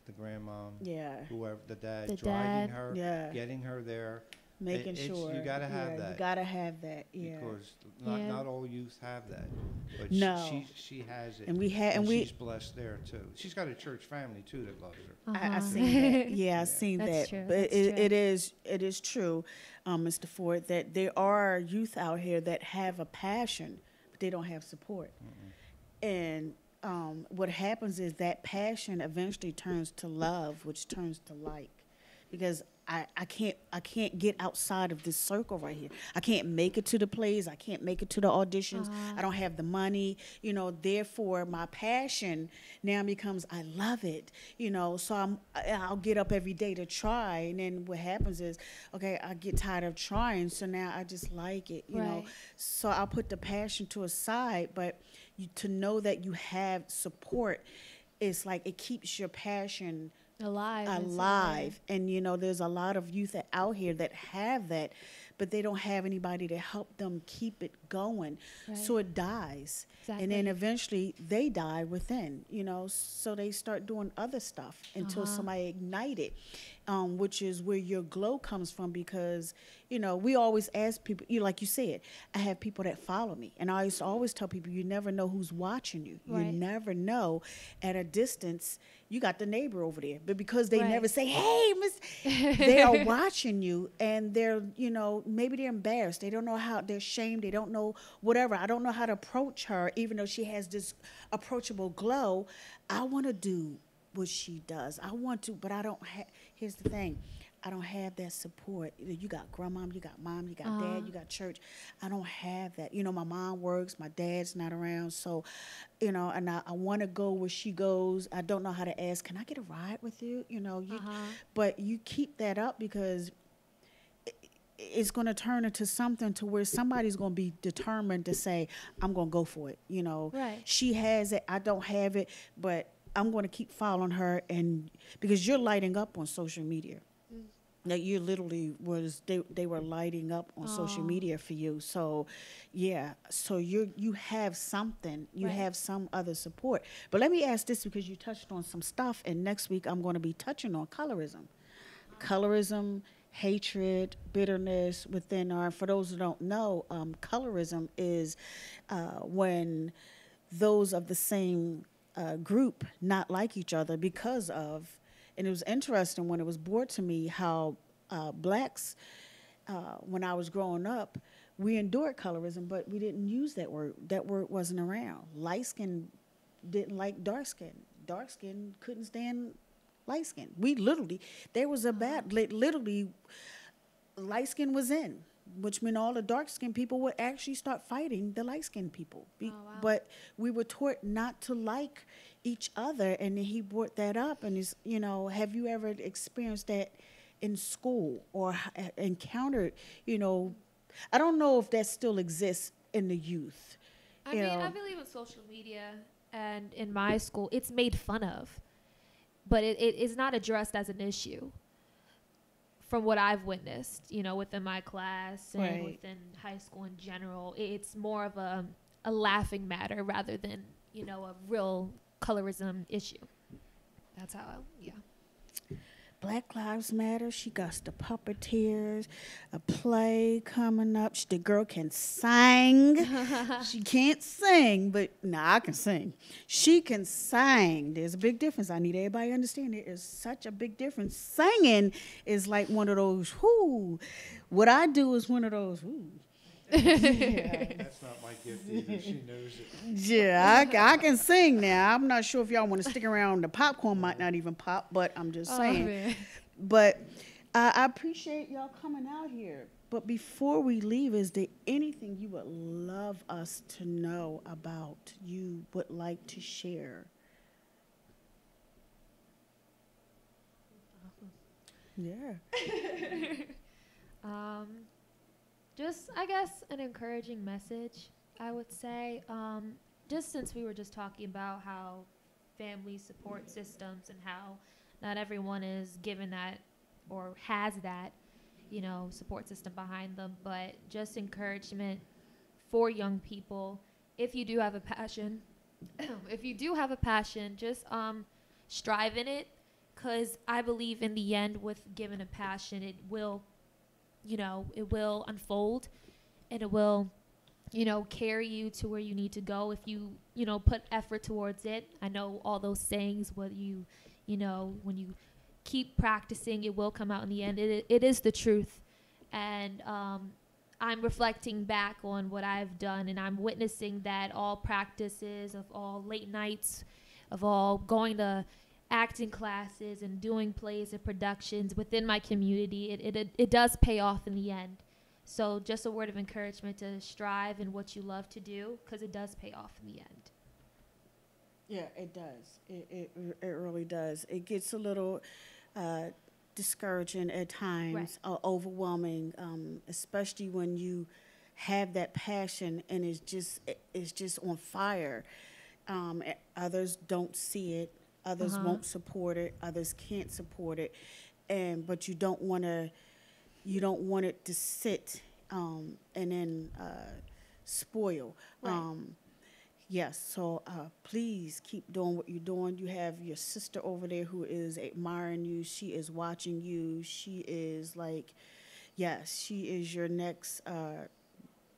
the grandmom, whoever, the dad driving her, getting her there. Making sure. You got to have that. You got to have that, Because not all youth have that. But she has it. And she's blessed there, too. She's got a church family, too, that loves her. I seen that. Yeah, I seen That's that. true. But it is true, Mr. Ford, that there are youth out here that have a passion, but they don't have support. And what happens is that passion eventually turns to love, which turns to like. Because I can't get outside of this circle right here. I can't make it to the plays. I can't make it to the auditions. I don't have the money. Therefore, my passion now becomes I love it. So I'll get up every day to try. And then what happens is, okay, I get tired of trying. So now I just like it. You know. So I'll put the passion to a side. But to know that you have support it's like it keeps your passion Alive. In some way. alive. And there's a lot of youth out here that have that, but they don't have anybody to help them keep it going. Right. So it dies. And then Exactly. eventually they die within, so they start doing other stuff until somebody ignite it, which is where your glow comes from. Because we always ask people, like you said, I have people that follow me, and I used to always tell people, you never know who's watching you. You Right. never know. At a distance, you got the neighbor over there, but because they Right. never say, hey, miss, they are watching you, and they're, maybe they're embarrassed, they don't know how, they're ashamed, they don't know whatever. I don't know how to approach her, even though she has this approachable glow. I want to do what she does. I want to, but I don't have, here's the thing, I don't have that support. You got grandmom, you got mom, you got dad, you got church. I don't have that. My mom works, my dad's not around. So, and I want to go where she goes. I don't know how to ask, can I get a ride with you? But you keep that up, because it's going to turn into something to where somebody's going to be determined to say, I'm going to go for it. Right. She has it, I don't have it, but I'm going to keep following her. And because you're lighting up on social media. That you literally they were lighting up on social media for you. So, yeah. So you have something. You Right. have some other support. But let me ask this, because you touched on some stuff, and next week I'm going to be touching on colorism. Colorism, hatred, bitterness within our. For those who don't know, colorism is when those of the same group not like each other because of. And it was interesting when it was brought to me how blacks, when I was growing up, we endured colorism, but we didn't use that word. That word wasn't around. Light skin didn't like dark skin. Dark skin couldn't stand light skin. We literally, there was a literally, light skin was in, which meant all the dark skinned people would actually start fighting the light skinned people. Wow. But we were taught not to like each other, and then he brought that up. And is have you ever experienced that in school, or encountered? I don't know if that still exists in the youth. I mean, I believe in social media, and in my school, it's made fun of, but it is not addressed as an issue. From what I've witnessed, within my class and Right. within high school in general, it's more of a laughing matter rather than, a real colorism issue. That's how, yeah. Black Lives Matter. She got the puppeteers, a play coming up. The girl can sing. She can't sing, but I can sing. She can sing. There's a big difference. I need everybody to understand there is such a big difference. Singing is like one of those, whoo. What I do is one of those, whoo. Yeah. That's not my gift either. She knows it. Yeah, I can sing now. I'm not sure if y'all want to stick around. The popcorn might not even pop, but I'm just saying. Man. But I appreciate y'all coming out here. But before we leave, is there anything you would love us to know about, you would like to share? Yeah. Just, I guess, an encouraging message, I would say. Just since we were just talking about how family support systems and how not everyone is given that or has that, support system behind them, but just encouragement for young people. If you do have a passion, just strive in it, because I believe in the end, with given a passion, it will unfold, and it will, carry you to where you need to go if you, put effort towards it. I know all those sayings, when you keep practicing, it will come out in the end. It is the truth. And I'm reflecting back on what I've done, and I'm witnessing that all practices of all late nights, of all going to acting classes and doing plays and productions within my community, it does pay off in the end. So just a word of encouragement to strive in what you love to do, because it does pay off in the end. Yeah, it does. It really does. It gets a little discouraging at times, Right. Overwhelming, especially when you have that passion and it's just on fire. Others don't see it. Others won't support it. Others can't support it, and but you don't want it to sit and then spoil. Right. Yes, so please keep doing what you're doing. You have your sister over there who is admiring you. She is watching you. She is like, yes, she is your next.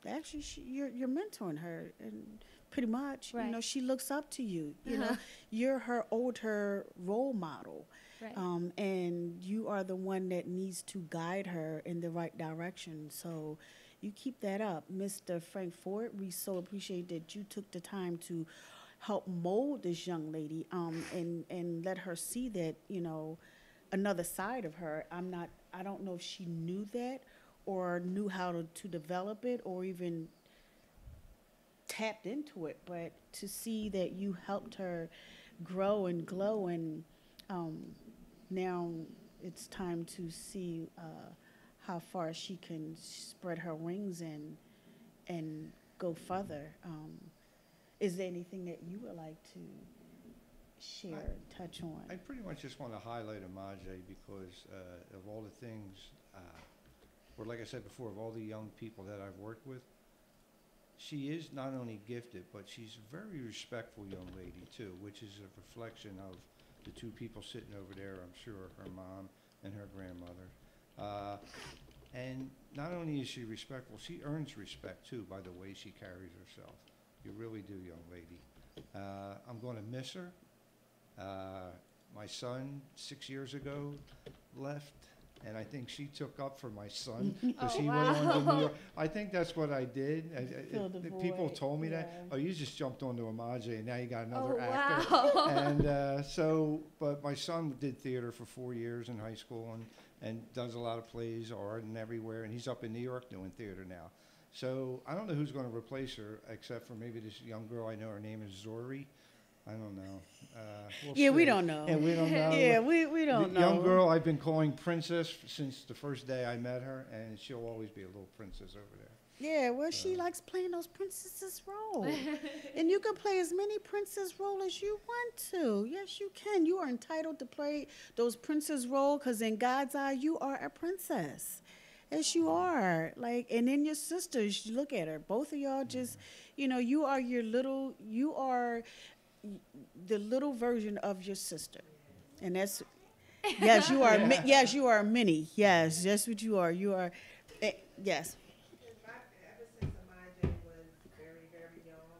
Actually, you're mentoring her, and pretty much, you Right. know, she looks up to you. You know, you're her older role model, Right. and you are the one that needs to guide her in the right direction. So you keep that up, Mr. Frank Ford. We so appreciate that you took the time to help mold this young lady, and let her see that, you know, another side of her. I don't know if she knew that or knew how to develop it or even tapped into it, but to see that you helped her grow and glow, and um, now it's time to see how far she can spread her wings and go further. Is there anything that you would like to share, touch on? I pretty much just want to highlight Amaje because of all the things, or like I said before, of all the young people that I've worked with, she is not only gifted, but she's a very respectful young lady too, which is a reflection of the two people sitting over there, I'm sure, her mom and her grandmother. And not only is she respectful, she earns respect too by the way she carries herself. You really do, young lady. I'm going to miss her. My son, 6 years ago, left, and I think she took up for my son because Oh, he went on to New wow. York. I think that's what I did. Fill the People void, told me that. yeah. Oh, you just jumped onto Amaje, and now you got another Oh, actor. wow. And but my son did theater for 4 years in high school and does a lot of plays, art, and everywhere. And he's up in New York doing theater now. So I don't know who's going to replace her, except for maybe this young girl I know. Her name is Zori. I don't know. We'll Yeah, we see. don't know. Yeah, we don't know. Yeah, we don't The know. young girl I've been calling Princess since the first day I met her, and she'll always be a little princess over there. Yeah, well, she likes playing those princesses roles. And you can play as many princess roles as you want to. Yes, you can. You are entitled to play those princess roles because in God's eye, you are a princess. Yes, you are. Like, and then your sisters, you look at her. Both of y'all just, you know, you are the little version of your sister. And that's, yes, you are, yes, you are many. Yes, that's what you are. You are, yes. Ever since Amaje was very, very young,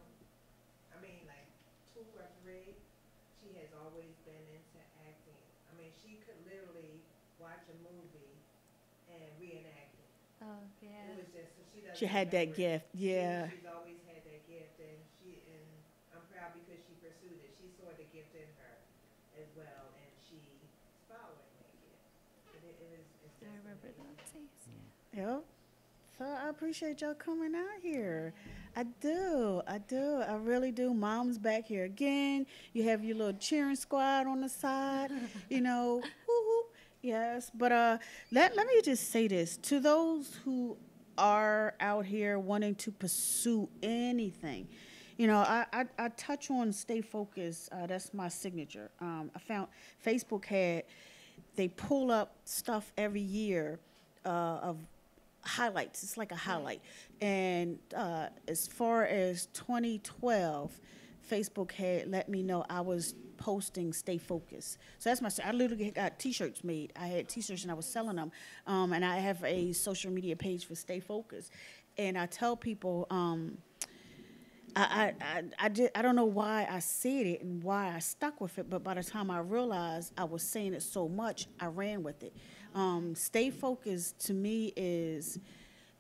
I mean, like 2 or 3, she has always been into acting. I mean, she could literally watch a movie and reenact it. Oh, It yeah. was just, she doesn't She had that remember it. gift. Yeah. She's always had that gift, and I'm proud because she pursued it. She saw the gift in her as well, and she's following that gift. It's I just remember amazing. that taste. Yep. So I appreciate y'all coming out here. I do. I do. I really do. Mom's back here again. You have your little cheering squad on the side. You know, woo-hoo. Yes. But let me just say this. To those who are out here wanting to pursue anything, you know, I touch on stay focused. That's my signature. I found they pull up stuff every year of highlights. It's like a highlight. And as far as 2012, Facebook had let me know I was posting stay focused. So that's I literally got T-shirts made. I had T-shirts and I was selling them. And I have a social media page for stay focused. And I tell people, I don't know why I said it and why I stuck with it, but by the time I realized I was saying it so much, I ran with it. Stay focused to me is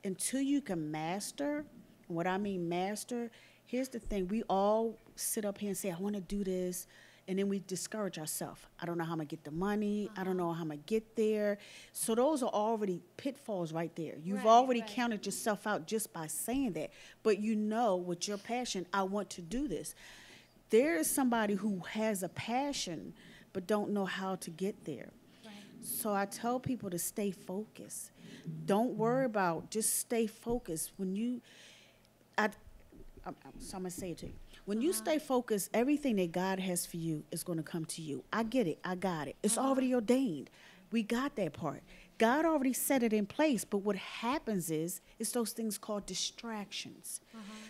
until you can master. And what I mean master, here's the thing: we all sit up here and say, "I want to do this," and then we discourage ourselves. I don't know how I'm gonna get the money. I don't know how I'm gonna get there. So those are already pitfalls right there. You've Right, already right. counted yourself out just by saying that. But you know, with your passion, I want to do this. There is somebody who has a passion but don't know how to get there. Right. So I tell people to stay focused. Don't worry about, just stay focused. I So I'm gonna say it to you. When you stay focused, everything that God has for you is going to come to you. I get it. I got it. It's already ordained. We got that part. God already set it in place. But what happens is those things called distractions.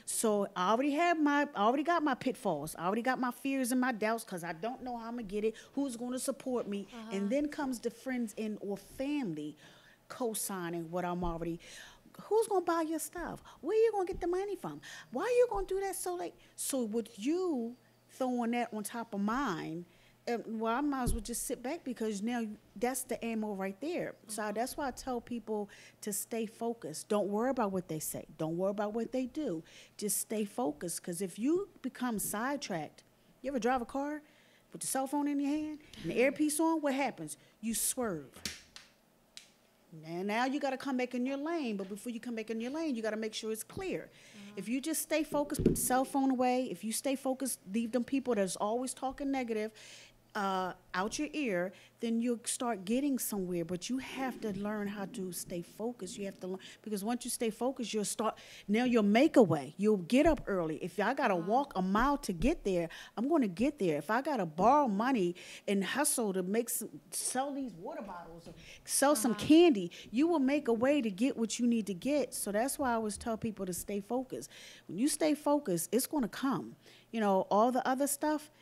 So I already got my pitfalls. I already got my fears and my doubts because I don't know how I'm gonna get it. Who's going to support me? And then comes the friends and or family co-signing what I'm already. Who's gonna buy your stuff? Where you gonna get the money from? Why are you gonna do that so late? So with you throwing that on top of mine, well, I might as well just sit back because now that's the ammo right there. So that's why I tell people to stay focused. Don't worry about what they say. Don't worry about what they do. Just stay focused because if you become sidetracked, you ever drive a car with the cell phone in your hand and the earpiece on? What happens? You swerve. And now you got to come back in your lane, but before you come back in your lane, you got to make sure it's clear. If you just stay focused, put the cell phone away. If you stay focused, leave them people that's always talking negative out your ear, then you'll start getting somewhere. But you have to learn how to stay focused. You have to learn, because once you stay focused, you'll make a way. You'll get up early. If I got to walk a mile to get there, I'm going to get there. If I got to borrow money and hustle to sell these water bottles or sell some candy, you will make a way to get what you need to get. So that's why I always tell people to stay focused. When you stay focused, it's going to come. All the other stuff,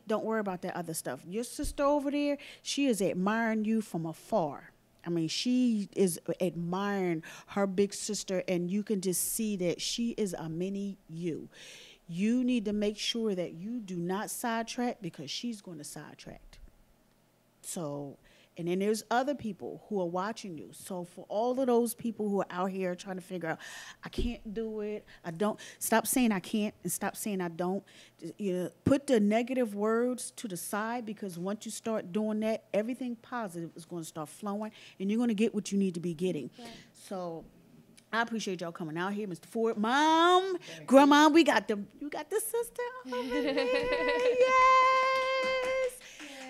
don't worry about that other stuff. Your sister over there, she is admiring you from afar. I mean, she is admiring her big sister, and you can just see that she is a mini you. You need to make sure that you do not sidetrack because she's going to sidetrack. So, and then there's other people who are watching you. So for all of those people who are out here trying to figure out, I can't do it, I don't, stop saying I can't and stop saying I don't. Put the negative words to the side, because once you start doing that, everything positive is going to start flowing and you're going to get what you need to be getting. Right. So I appreciate y'all coming out here, Mr. Ford. Mom, Grandma, you got the sister over there. Yes.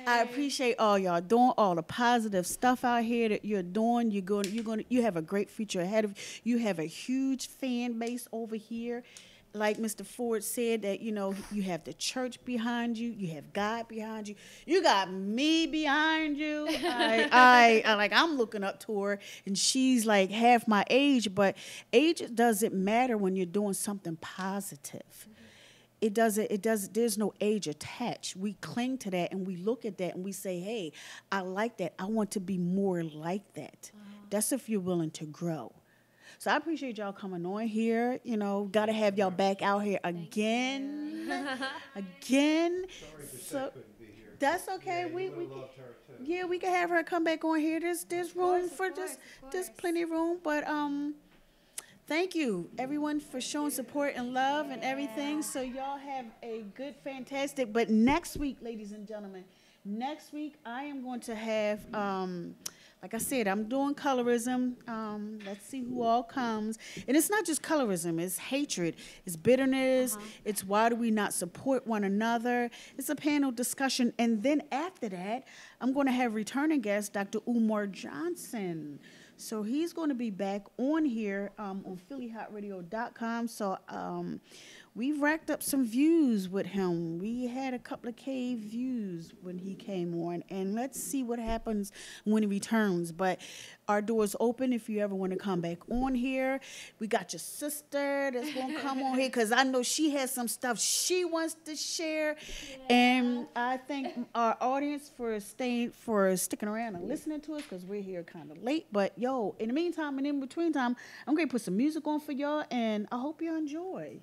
I appreciate all y'all doing all the positive stuff out here that you're doing. You have a great future ahead of you. You have a huge fan base over here. Like Mr. Ford said, that you have the church behind you, you have God behind you, you got me behind you. I'm looking up to her, and she's like half my age, but age doesn't matter when you're doing something positive. It doesn't, there's no age attached. We cling to that and we look at that and we say, hey, I like that. I want to be more like that. That's if you're willing to grow. So I appreciate y'all coming on here. Got to have y'all back out here again. Again. Sorry couldn't be here. That's okay. Yeah, we loved her too. Yeah, we can have her come back on here. There's room for this. There's plenty of room, but thank you, everyone, for showing support and love and everything. So y'all have a good, fantastic. But next week, ladies and gentlemen, I am going to have, like I said, I'm doing colorism. Let's see who all comes. And it's not just colorism. It's hatred. It's bitterness. It's why do we not support one another. It's a panel discussion. And then after that, I'm going to have returning guest, Dr. Umar Johnson. So he's going to be back on here on PhillyHotRadio.com. So we've racked up some views with him. We had a couple of K views when he came on. And let's see what happens when he returns. But our door's open if you ever want to come back on here. We got your sister that's going to come on here because I know she has some stuff she wants to share. Yeah. And I thank our audience for sticking around and listening to us because we're here kind of late. But, in the meantime and in between time, I'm going to put some music on for y'all, and I hope you enjoy.